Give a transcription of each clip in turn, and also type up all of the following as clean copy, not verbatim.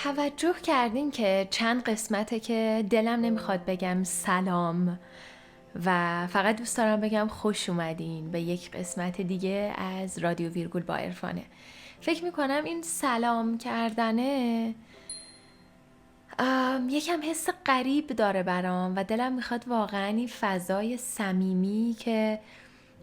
توجه کردین که چند قسمته که دلم نمیخواد بگم سلام و فقط دوست دارم بگم خوش اومدین به یک قسمت دیگه از رادیو ویرگول با عرفانه. فکر میکنم این سلام کردنه یکم حس غریب داره برام و دلم میخواد واقعا این فضای صمیمی که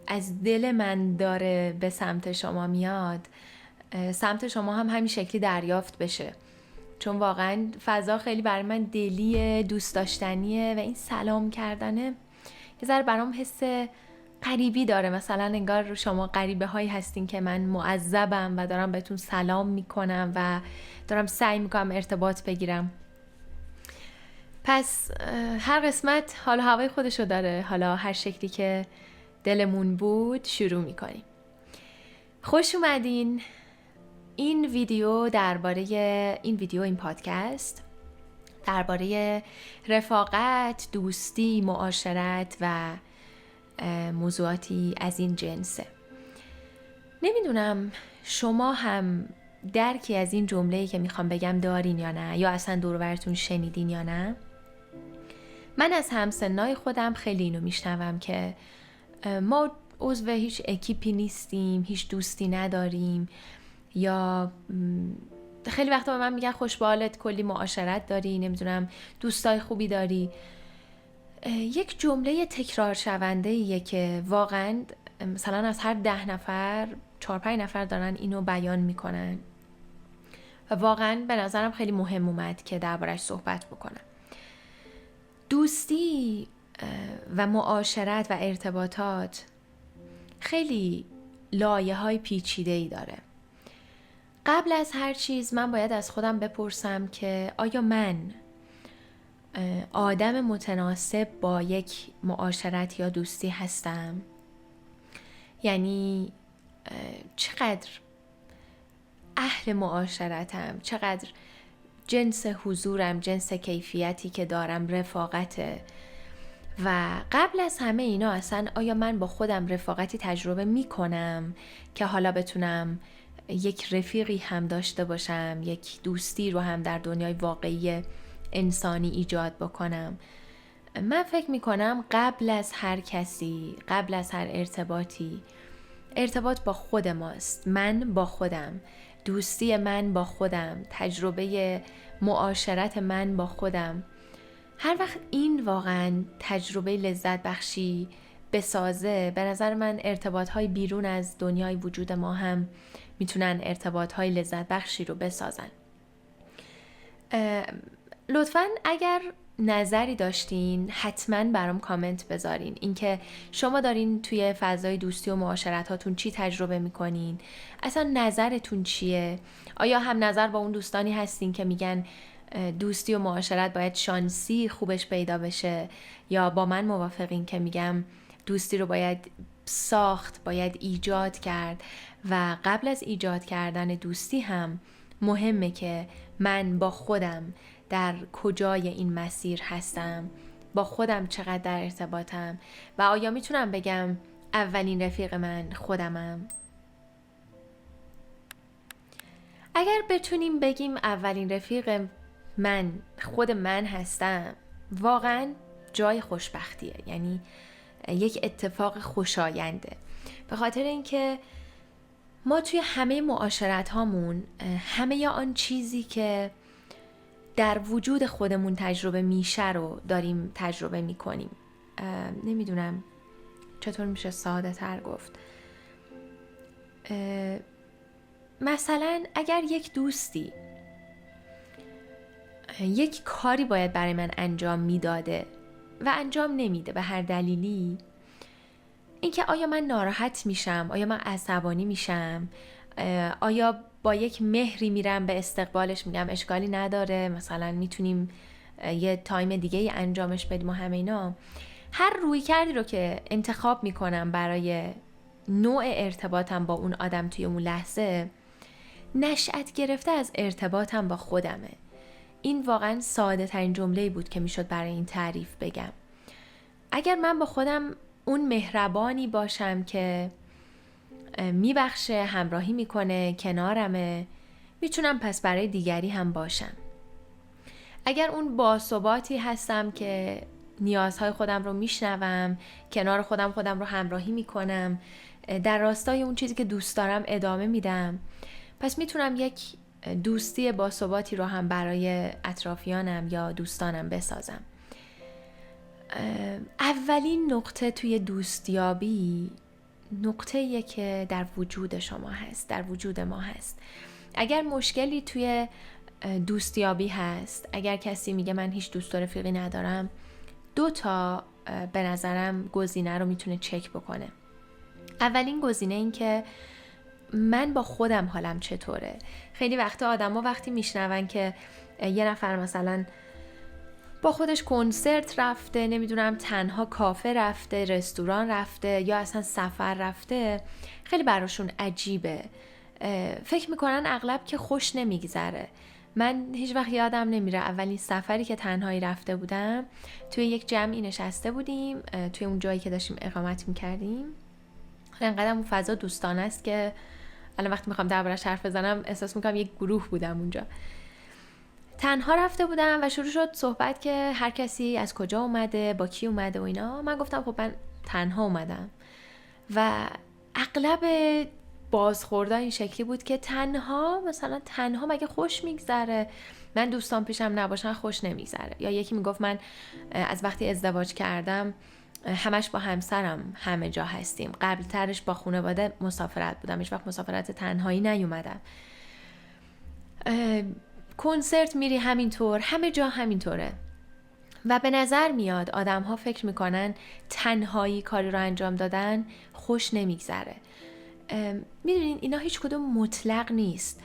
از دل من داره به سمت شما میاد سمت شما هم همین شکلی دریافت بشه، چون واقعا فضا خیلی برای من دلیه، دوست داشتنیه و این سلام کردنه یه ذره برام حس غریبی داره. مثلا انگار شما غریبه هایی هستین که من معذبم و دارم بهتون سلام میکنم و دارم سعی میکنم ارتباط بگیرم. پس هر قسمت حالا هوای خودشو داره، حالا هر شکلی که دلمون بود شروع میکنیم. خوش اومدین. این پادکست درباره رفاقت، دوستی، معاشرت و موضوعاتی از این جنسه. نمیدونم شما هم درکی از این جمله‌ای که میخوام بگم دارین یا نه، یا اصلا دور و برتون شنیدین یا نه. من از همسنای خودم خیلی اینو میشنوم که ما عضو هیچ اکیپی نیستیم، هیچ دوستی نداریم، یا خیلی وقتا به من میگن خوش به حالت، کلی معاشرت داری، نمیدونم دوستای خوبی داری. یک جمله تکرار شونده ایه که واقعا مثلا از هر 10 نفر 4-5 نفر دارن اینو بیان میکنن و واقعا به نظرم خیلی مهم اومد که دربارش صحبت بکنم. دوستی و معاشرت و ارتباطات خیلی لایه‌های پیچیده‌ای داره. قبل از هر چیز من باید از خودم بپرسم که آیا من آدم متناسب با یک معاشرت یا دوستی هستم؟ یعنی چقدر اهل معاشرتم، چقدر جنس حضورم، جنس کیفیتی که دارم رفاقته. و قبل از همه اینا اصلا آیا من با خودم رفاقتی تجربه میکنم که حالا بتونم یک رفیقی هم داشته باشم، یک دوستی رو هم در دنیای واقعی انسانی ایجاد بکنم. من فکر میکنم قبل از هر کسی، قبل از هر ارتباطی، ارتباط با خود ماست. من با خودم، دوستی من با خودم، تجربه معاشرت من با خودم. هر وقت این واقعا تجربه لذت بخشی بسازه، به نظر من ارتباط‌های بیرون از دنیای وجود ما هم میتونن ارتباط‌های لذت بخشی رو بسازن. لطفاً اگر نظری داشتین حتماً برام کامنت بذارین، اینکه شما دارین توی فضای دوستی و معاشرتاتون چی تجربه میکنین، اصلا نظرتون چیه؟ آیا هم نظر با اون دوستانی هستین که میگن دوستی و معاشرت باید شانسی خوبش پیدا بشه، یا با من موافقین که میگم دوستی رو باید ساخت، باید ایجاد کرد و قبل از ایجاد کردن دوستی هم مهمه که من با خودم در کجای این مسیر هستم، با خودم چقدر در ارتباطم و آیا میتونم بگم اولین رفیق من خودمم؟ اگر بتونیم بگیم اولین رفیق من خود من هستم، واقعا جای خوشبختیه، یعنی یک اتفاق خوشاینده، به خاطر اینکه ما توی همه معاشرت هامون همه آن چیزی که در وجود خودمون تجربه میشه رو داریم تجربه میکنیم. نمیدونم چطور میشه ساده تر گفت. مثلا اگر یک دوستی یک کاری باید برای من انجام میداده و انجام نمیده به هر دلیلی، اینکه آیا من ناراحت میشم، آیا من عصبانی میشم، آیا با یک مهری میرم به استقبالش میگم اشکالی نداره، مثلا میتونیم یه تایم دیگه ای انجامش بدیم و همه اینا. هر روی کردی رو که انتخاب میکنم برای نوع ارتباطم با اون آدم توی اون لحظه، نشأت گرفته از ارتباطم با خودمه. این واقعا ساده ترین جمله‌ای بود که میشد برای این تعریف بگم. اگر من با خودم اون مهربانی باشم که میبخشه، همراهی میکنه، کنارمه، میتونم پس برای دیگری هم باشم. اگر اون باثباتی هستم که نیازهای خودم رو میشنوم، کنار خودم رو همراهی میکنم، در راستای اون چیزی که دوست دارم ادامه میدم، پس میتونم یک دوستی باثباتی رو هم برای اطرافیانم یا دوستانم بسازم. اولین نقطه توی دوستیابی نقطه‌ایه که در وجود شما هست، در وجود ما هست. اگر مشکلی توی دوستیابی هست، اگر کسی میگه من هیچ دوست رفیقی ندارم، 2 تا به نظرم گزینه رو میتونه چک بکنه. اولین گزینه این که من با خودم حالم چطوره. خیلی وقتا آدما وقتی میشنون که یه نفر مثلا با خودش کنسرت رفته، نمیدونم تنها کافه رفته، رستوران رفته یا اصلا سفر رفته، خیلی براشون عجیبه. فکر میکنن اغلب که خوش نمیگذره. من هیچ وقت یادم نمیره اولین سفری که تنهایی رفته بودم، توی یک جمعی نشسته بودیم، توی اون جایی که داشتیم اقامت میکردیم. انقدر اون فضا دوستانه است که الان وقتی میخوام دربارش حرف بزنم احساس میکنم یک گروه بودم اونجا. تنها رفته بودم و شروع شد صحبت که هر کسی از کجا اومده، با کی اومده و اینا. من گفتم خب من تنها اومدم و اغلب بازخوردها این شکلی بود که مثلا تنها مگه خوش میگذره؟ من دوستان پیشم نباشن خوش نمیگذره. یا یکی میگفت من از وقتی ازدواج کردم همش با همسرم همه جا هستیم، قبل ترش با خانواده مسافرت بودم، هیچ وقت مسافرت تنهایی نیومدم. کنسرت میری همینطور، همه جا همینطوره. و به نظر میاد آدم ها فکر میکنن تنهایی کاری رو انجام دادن خوش نمیگذره. میدونین اینا هیچ کدوم مطلق نیست.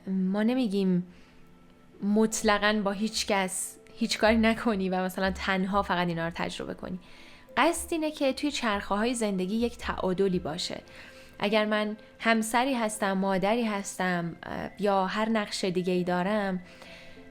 ما نمیگیم مطلقاً با هیچ کس هیچ کاری نکنی و مثلا تنها فقط اینا رو تجربه کنی. قصد اینه که توی چرخه های زندگی یک تعادلی باشه. اگر من همسری هستم، مادری هستم یا هر نقش دیگه ای دارم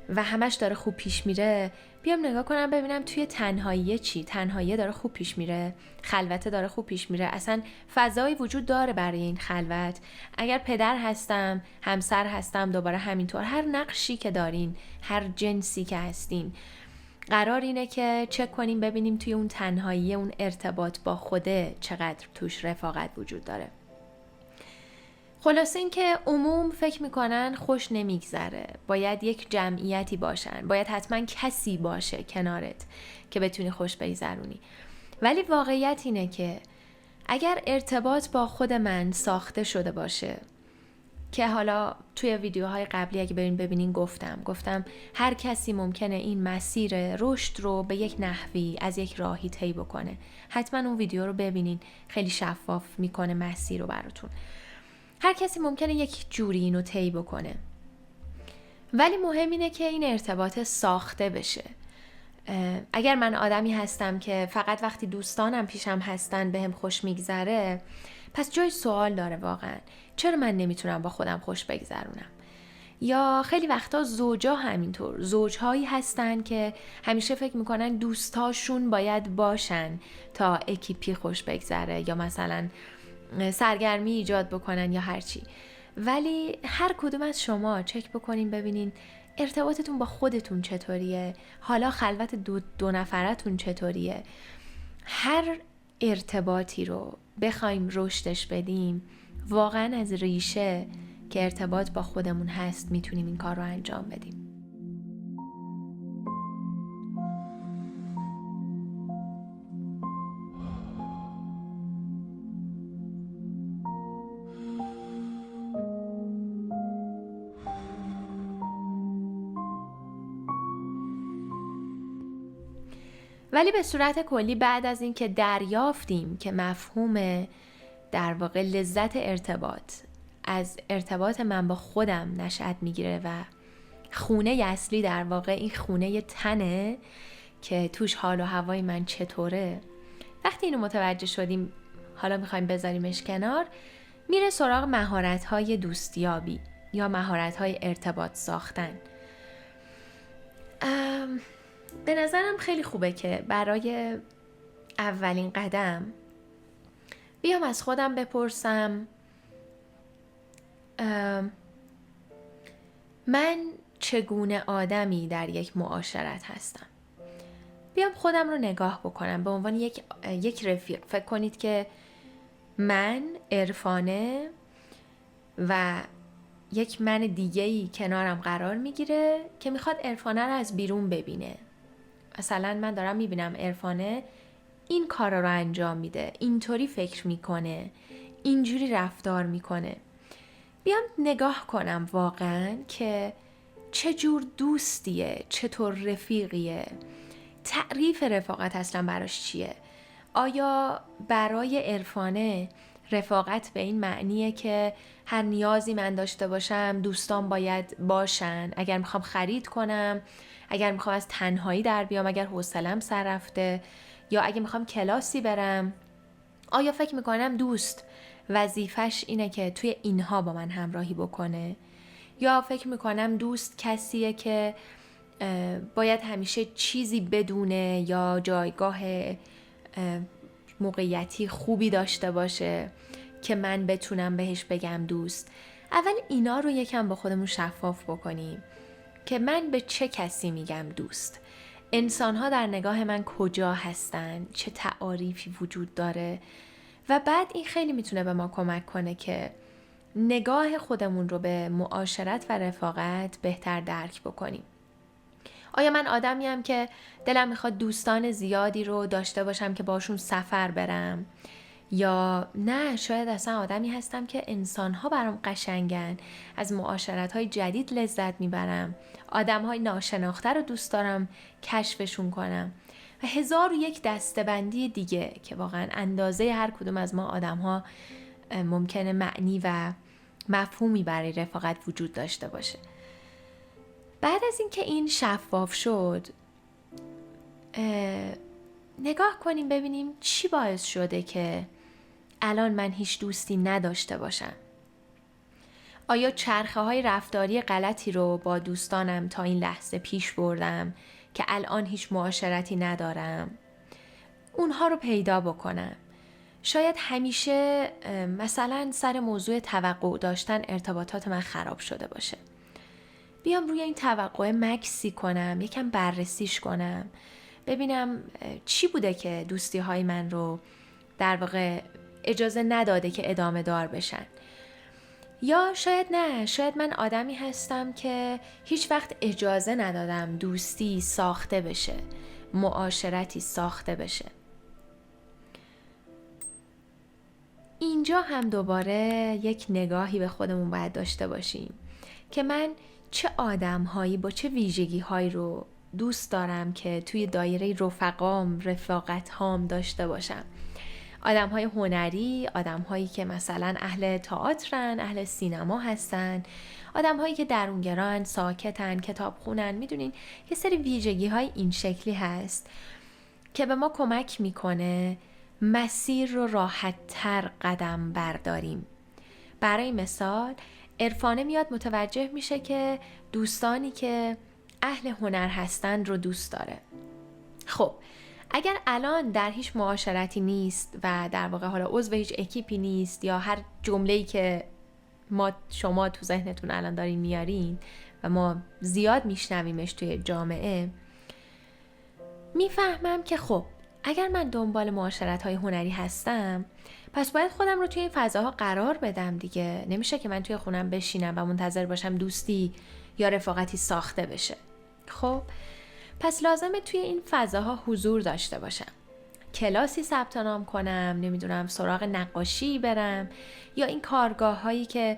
و همش داره خوب پیش میره، بیام نگاه کنم ببینم توی تنهایی چی؟ تنهایی داره خوب پیش میره؟ خلوته داره خوب پیش میره؟ اصلا فضایی وجود داره برای این خلوت؟ اگر پدر هستم، همسر هستم، دوباره همینطور هر نقشی که دارین، هر جنسی که هستین، قرار اینه که چک کنیم ببینیم توی اون تنهایی، اون ارتباط با خوده چقدر توش رفاقت وجود داره. خلاصه این که عموم فکر میکنن خوش نمیگذره، باید یک جمعیتی باشن، باید حتما کسی باشه کنارت که بتونی خوش بگذرونی. ولی واقعیت اینه که اگر ارتباط با خود من ساخته شده باشه، که حالا توی ویدیوهای قبلی اگه برین ببینین گفتم هر کسی ممکنه این مسیر رشد رو به یک نحوی از یک راهی طی بکنه. حتما اون ویدیو رو ببینین، خیلی شفاف میکنه مسیر رو براتون. هر کسی ممکنه یک جوری اینو طی بکنه، ولی مهم اینه که این ارتباط ساخته بشه. اگر من آدمی هستم که فقط وقتی دوستانم پیشم هستن بهم خوش میگذره، پس جای سوال داره واقعا چرا من نمیتونم با خودم خوش بگذرونم؟ یا خیلی وقتا زوجا همینطور، زوجهایی هستن که همیشه فکر میکنن دوستاشون باید باشن تا اکیپی خوش بگذره یا مثلا سرگرمی ایجاد بکنن یا هرچی. ولی هر کدوم از شما چک بکنین ببینین ارتباطتون با خودتون چطوریه، حالا خلوت دو نفرتون چطوریه. هر ارتباطی رو بخوایم رشدش بدیم، واقعا از ریشه که ارتباط با خودمون هست میتونیم این کار رو انجام بدیم. ولی به صورت کلی بعد از این که دریافتیم که مفهوم در واقع لذت ارتباط از ارتباط من با خودم نشأت میگیره و خونه اصلی در واقع این خونه تنه که توش حال و هوای من چطوره، وقتی اینو متوجه شدیم حالا میخوایم بذاریمش کنار، میره سراغ مهارت‌های دوستیابی یا مهارت‌های ارتباط ساختن. به نظرم خیلی خوبه که برای اولین قدم بیام از خودم بپرسم من چگونه آدمی در یک معاشرت هستم. بیام خودم رو نگاه بکنم به عنوان یک رفیق. فکر کنید که من، عرفانه و یک من دیگه‌ای کنارم قرار میگیره که میخواد عرفانه رو از بیرون ببینه. مثلا من دارم میبینم عرفانه این کار رو انجام میده، اینطوری فکر میکنه، اینجوری رفتار میکنه. بیام نگاه کنم واقعا که چه جور دوستیه، چطور رفیقیه، تعریف رفاقت اصلا براش چیه. آیا برای عرفانه رفاقت به این معنیه که هر نیازی من داشته باشم دوستان باید باشن، اگر میخوام خرید کنم، اگر میخوام از تنهایی در بیام، اگر حوصله‌ام سر رفته، یا اگه میخوام کلاسی برم؟ آیا فکر میکنم دوست وظیفش اینه که توی اینها با من همراهی بکنه؟ یا فکر میکنم دوست کسیه که باید همیشه چیزی بدونه یا جایگاه موقعیتی خوبی داشته باشه که من بتونم بهش بگم دوست؟ اول اینا رو یکم با خودمون شفاف بکنیم که من به چه کسی میگم دوست. انسان‌ها در نگاه من کجا هستن؟ چه تعاریفی وجود داره؟ و بعد این خیلی میتونه به ما کمک کنه که نگاه خودمون رو به معاشرت و رفاقت بهتر درک بکنیم. آیا من آدمیم که دلم میخواد دوستان زیادی رو داشته باشم که باشون سفر برم؟ یا نه، شاید اصلا آدمی هستم که انسان‌ها برام قشنگن، از معاشرت‌های جدید لذت میبرم، آدم‌های ناشناخته رو دوست دارم کشفشون کنم و 1001 دسته‌بندی دیگه که واقعا اندازه هر کدوم از ما آدم‌ها ممکنه معنی و مفهومی برای رفاقت وجود داشته باشه. بعد از اینکه این شفاف شد، نگاه کنیم ببینیم چی باعث شده که الان من هیچ دوستی نداشته باشم. آیا چرخه های رفتاری غلطی رو با دوستانم تا این لحظه پیش بردم که الان هیچ معاشرتی ندارم؟ اونها رو پیدا بکنم. شاید همیشه مثلا سر موضوع توقع داشتن ارتباطات من خراب شده باشه. بیام روی این توقع مکسی کنم، یکم بررسیش کنم، ببینم چی بوده که دوستی های من رو در واقع اجازه نداده که ادامه دار بشن. یا شاید نه، شاید من آدمی هستم که هیچ وقت اجازه ندادم دوستی ساخته بشه، معاشرتی ساخته بشه. اینجا هم دوباره یک نگاهی به خودمون باید داشته باشیم که من چه آدم‌هایی با چه ویژگی‌هایی رو دوست دارم که توی دایره رفقام، رفاقت‌هام داشته باشم. آدم‌های هنری، آدم‌هایی که مثلا اهل تئاترن، اهل سینما هستن، آدم‌هایی که درونگران، ساکتن، کتاب خونن. میدونین یه سری ویژگی‌های این شکلی هست که به ما کمک میکنه مسیر رو راحت‌تر قدم برداریم. برای مثال عرفانه میاد متوجه میشه که دوستانی که اهل هنر هستن رو دوست داره. خب اگر الان در هیچ معاشرتی نیست و در واقع حالا عضو هیچ اکیپی نیست یا هر جمله‌ای که شما تو ذهنتون الان دارین میارین و ما زیاد میشنویمش توی جامعه، میفهمم که خب اگر من دنبال معاشرت‌های هنری هستم پس باید خودم رو توی این فضاها قرار بدم دیگه. نمیشه که من توی خونم بشینم و منتظر باشم دوستی یا رفاقتی ساخته بشه. خب پس لازمه توی این فضاها حضور داشته باشم، کلاسی ثبت نام کنم، نمیدونم سراغ نقاشی برم، یا این کارگاه هایی که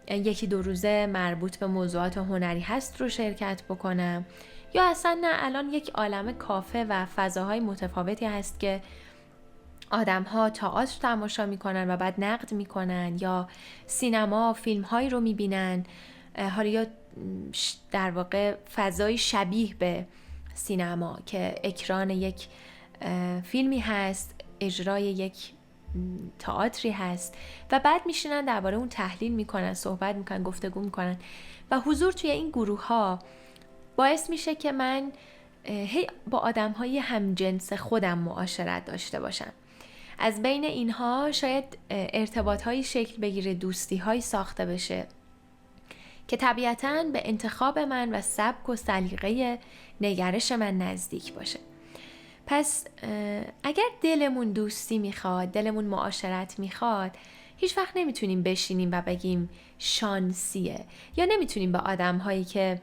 1-2 روزه مربوط به موضوعات هنری هست رو شرکت بکنم، یا اصلا نه الان یک عالمه کافه و فضاهای متفاوتی هست که آدم ها تئاتر تماشا میکنن و بعد نقد میکنن، یا سینما فیلم هایی رو میبینن، حالا یا در واقع فضای شبیه به سینما که اکران یک فیلمی هست، اجرای یک تئاتری هست و بعد میشینن درباره اون تحلیل میکنن، صحبت میکنن، گفتگو میکنن و حضور توی این گروه ها باعث میشه که من با آدم های همجنس خودم معاشرت داشته باشم. از بین اینها شاید ارتباط هایی شکل بگیره، دوستی هایی ساخته بشه که طبیعتاً به انتخاب من و سبک و سلیقه نگرش من نزدیک باشه. پس اگر دلمون دوستی میخواد، دلمون معاشرت میخواد، هیچ وقت نمیتونیم بشینیم و بگیم شانسیه، یا نمیتونیم به آدم هایی که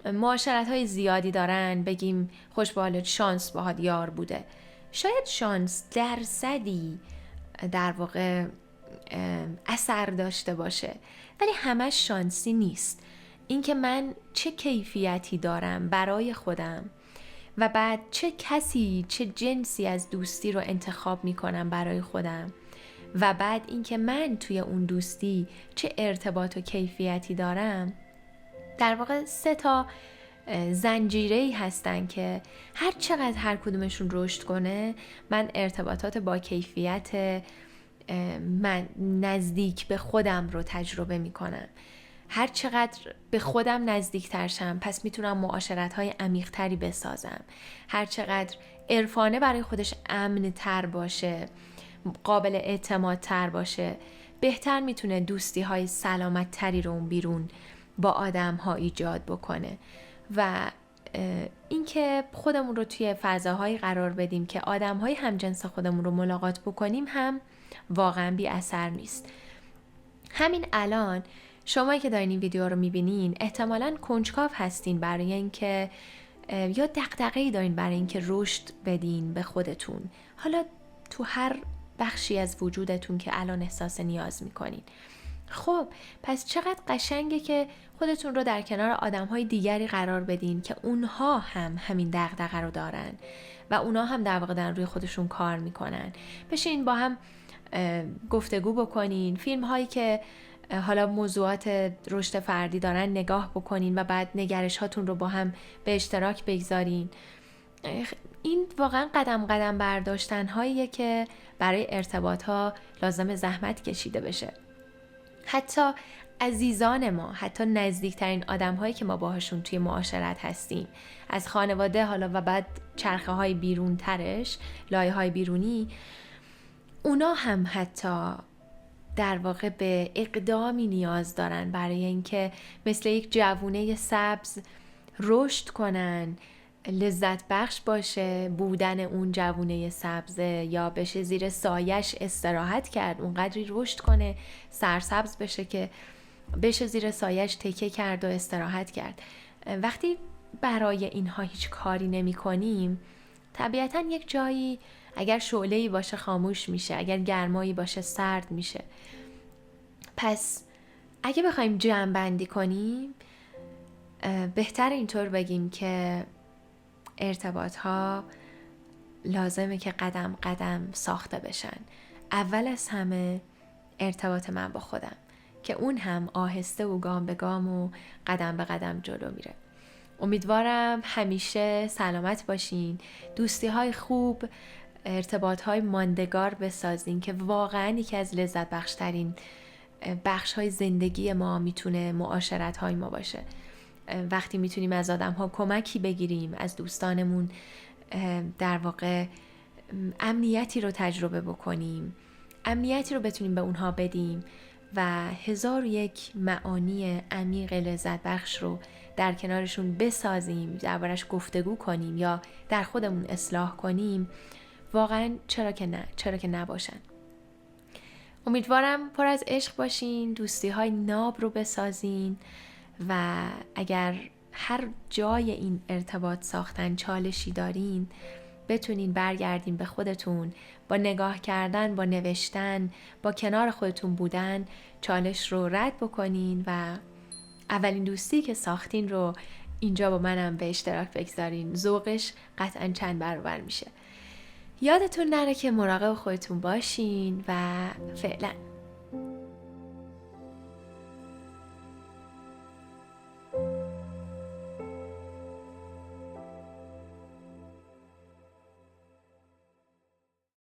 معاشرت های زیادی دارن بگیم خوش به حالت، شانس باهات یار بوده. شاید شانس درصدی در واقع اثر داشته باشه، ولی همش شانسی نیست. اینکه من چه کیفیتی دارم برای خودم و بعد چه کسی، چه جنسی از دوستی رو انتخاب میکنم برای خودم و بعد اینکه من توی اون دوستی چه ارتباط و کیفیتی دارم، در واقع 3 تا زنجیره‌ای هستن که هر چقدر هر کدومشون رشد کنه، من ارتباطات با کیفیت من نزدیک به خودم رو تجربه میکنم. هر چقدر به خودم نزدیک تر شم، پس میتونم معاشرت‌های عمیق‌تری بسازم. هر چقدر عرفانه برای خودش امن تر باشه، قابل اعتماد تر باشه، بهتر میتونه دوستی‌های سلامت تری رو اون بیرون با آدم‌ها ایجاد بکنه. و اینکه خودمون رو توی فضاهایی قرار بدیم که آدم‌های همجنس خودمون رو ملاقات بکنیم هم واقعا بی اثر نیست. همین الان شمایی که دارین این ویدیو رو میبینین احتمالاً کنجکاو هستین برای اینکه یا دغدغه‌ای دارین برای اینکه رشد بدین به خودتون، حالا تو هر بخشی از وجودتون که الان احساس نیاز میکنین. خب پس چقدر قشنگه که خودتون رو در کنار آدم‌های دیگری قرار بدین که اونها هم همین دغدغه رو دارن و اونها هم در واقع دارن روی خودشون کار میکنن. بشین با هم گفتگو بکنین، فیلم هایی که حالا موضوعات رشد فردی دارن نگاه بکنین و بعد نگرش هاتون رو با هم به اشتراک بگذارین. این واقعا قدم قدم برداشتن هاییه که برای ارتباط ها لازم زحمت کشیده بشه. حتی عزیزان ما، حتی نزدیکترین آدم هایی که ما باهاشون توی معاشرت هستیم، از خانواده حالا و بعد چرخه های بیرون ترش، لایه های بیرونی، اونا هم حتی در واقع به اقدامی نیاز دارن برای اینکه مثل یک جوونه سبز رشد کنن، لذت بخش باشه بودن اون جوونه سبزه، یا بشه زیر سایش استراحت کرد، اونقدری رشد کنه سرسبز بشه که بشه زیر سایش تکیه کرد و استراحت کرد. وقتی برای اینها هیچ کاری نمی کنیم، طبیعتاً یک جایی اگر شعله‌ای باشه خاموش میشه، اگر گرمایی باشه سرد میشه. پس اگه بخوایم جمع بندی کنیم، بهتر اینطور بگیم که ارتباط ها لازمه که قدم قدم ساخته بشن. اول از همه ارتباط من با خودم که اون هم آهسته و گام به گام و قدم به قدم جلو میره. امیدوارم همیشه سلامت باشین، دوستی های خوب، ارتباط های ماندگار بسازین که واقعا یکی از لذت بخشترین بخش های زندگی ما میتونه معاشرت های ما باشه. وقتی میتونیم از آدم ها کمکی بگیریم، از دوستانمون در واقع امنیتی رو تجربه بکنیم، امنیتی رو بتونیم به اونها بدیم و 1001 معانی عمیق لذت بخش رو در کنارشون بسازیم، دربارش گفتگو کنیم یا در خودمون اصلاح کنیم، واقعا چرا که نباشن. امیدوارم پر از عشق باشین، دوستی های ناب رو بسازین و اگر هر جای این ارتباط ساختن چالشی دارین، بتونین برگردین به خودتون، با نگاه کردن، با نوشتن، با کنار خودتون بودن چالش رو رد بکنین و اولین دوستی که ساختین رو اینجا با منم به اشتراک بگذارین. ذوقش قطعاً چند برابر میشه. یادتون نره که مراقب خودتون باشین و فعلا